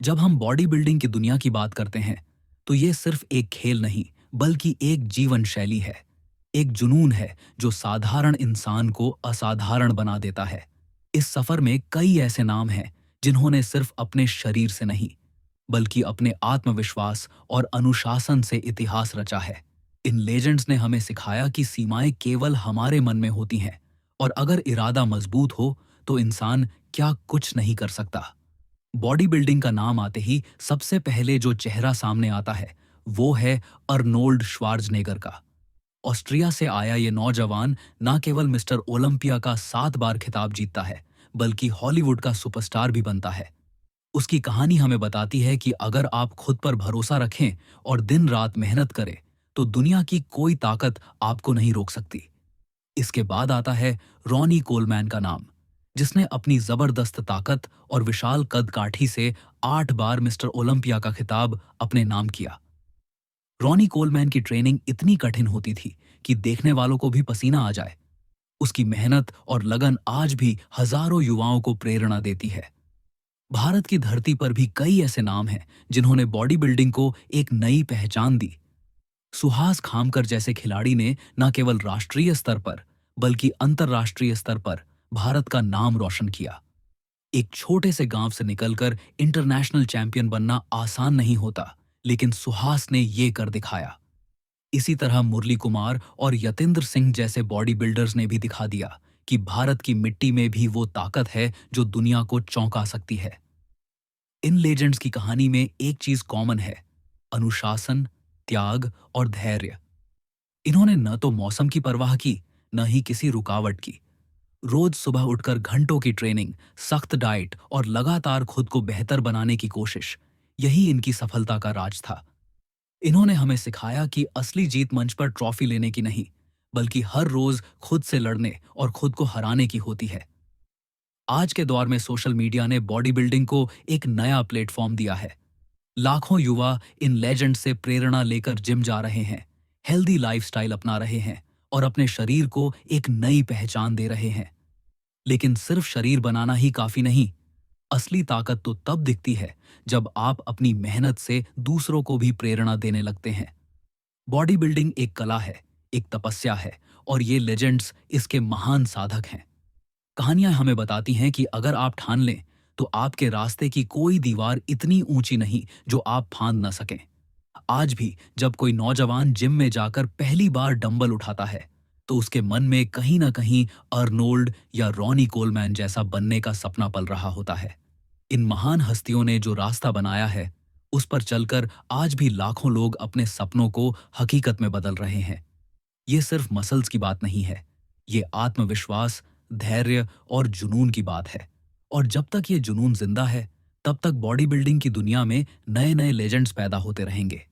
जब हम body building की दुनिया की बात करते हैं तो ये सिर्फ एक खेल नहीं बल्कि एक जीवन शैली है। एक जुनून है जो साधारण इंसान को असाधारण बना देता है। इस सफर में कई ऐसे नाम हैं जिन्होंने सिर्फ अपने शरीर से नहीं बल्कि अपने आत्मविश्वास और अनुशासन से इतिहास रचा है। इन लेजेंड्स ने हमें सिखाया कि सीमाएं केवल हमारे मन में होती हैं और अगर इरादा मजबूत हो तो इंसान क्या कुछ नहीं कर सकता। बॉडी बिल्डिंग का नाम आते ही सबसे पहले जो चेहरा सामने आता है वो है अर्नोल्ड श्वार्ज़नेगर का। ऑस्ट्रिया से आया ये नौजवान न केवल मिस्टर ओलंपिया का 7 बार खिताब जीतता है बल्कि हॉलीवुड का सुपरस्टार भी बनता है। उसकी कहानी हमें बताती है कि अगर आप खुद पर भरोसा रखें और दिन रात मेहनत करें तो दुनिया की कोई ताकत आपको नहीं रोक सकती। इसके बाद आता है रॉनी कोलमैन का नाम, जिसने अपनी जबरदस्त ताकत और विशाल कद काठी से 8 बार मिस्टर ओलंपिया का खिताब अपने नाम किया। रॉनी कोलमैन की ट्रेनिंग इतनी कठिन होती थी कि देखने वालों को भी पसीना आ जाए। उसकी मेहनत और लगन आज भी हजारों युवाओं को प्रेरणा देती है। भारत की धरती पर भी कई ऐसे नाम हैं जिन्होंने बॉडी बिल्डिंग को एक नई पहचान दी। सुहास खामकर जैसे खिलाड़ी ने न केवल राष्ट्रीय स्तर पर बल्कि अंतर्राष्ट्रीय स्तर पर भारत का नाम रोशन किया। एक छोटे से गांव से निकलकर इंटरनेशनल चैंपियन बनना आसान नहीं होता, लेकिन सुहास ने ये कर दिखाया। इसी तरह मुरली कुमार और यतेंद्र सिंह जैसे बॉडी बिल्डर्स ने भी दिखा दिया कि भारत की मिट्टी में भी वो ताकत है जो दुनिया को चौंका सकती है। इन लेजेंड्स की कहानी में एक चीज कॉमन है: अनुशासन, त्याग और धैर्य। इन्होंने न तो मौसम की परवाह की, न ही किसी रुकावट की। रोज सुबह उठकर घंटों की ट्रेनिंग, सख्त डाइट और लगातार खुद को बेहतर बनाने की कोशिश, यही इनकी सफलता का राज था। इन्होंने हमें सिखाया कि असली जीत मंच पर ट्रॉफी लेने की नहीं बल्कि हर रोज खुद से लड़ने और खुद को हराने की होती है। आज के दौर में सोशल मीडिया ने बॉडी बिल्डिंग को एक नया प्लेटफॉर्म दिया है। लाखों युवा इन लेजेंड से प्रेरणा लेकर जिम जा रहे हैं, हेल्दी लाइफस्टाइल अपना रहे हैं और अपने शरीर को एक नई पहचान दे रहे हैं। लेकिन सिर्फ शरीर बनाना ही काफी नहीं। असली ताकत तो तब दिखती है जब आप अपनी मेहनत से दूसरों को भी प्रेरणा देने लगते हैं। बॉडी बिल्डिंग एक कला है, एक तपस्या है और ये लेजेंड्स इसके महान साधक हैं। कहानियां हमें बताती हैं कि अगर आप ठान लें तो आपके रास्ते की कोई दीवार इतनी ऊंची नहीं जो आप फांद न सकें। आज भी जब कोई नौजवान जिम में जाकर पहली बार डंबल उठाता है तो उसके मन में कहीं ना कहीं अर्नोल्ड या रॉनी कोलमैन जैसा बनने का सपना पल रहा होता है। इन महान हस्तियों ने जो रास्ता बनाया है उस पर चलकर आज भी लाखों लोग अपने सपनों को हकीकत में बदल रहे हैं। ये सिर्फ मसल्स की बात नहीं है, ये आत्मविश्वास, धैर्य और जुनून की बात है। और जब तक ये जुनून जिंदा है तब तक बॉडी बिल्डिंग की दुनिया में नए नए लेजेंड्स पैदा होते रहेंगे।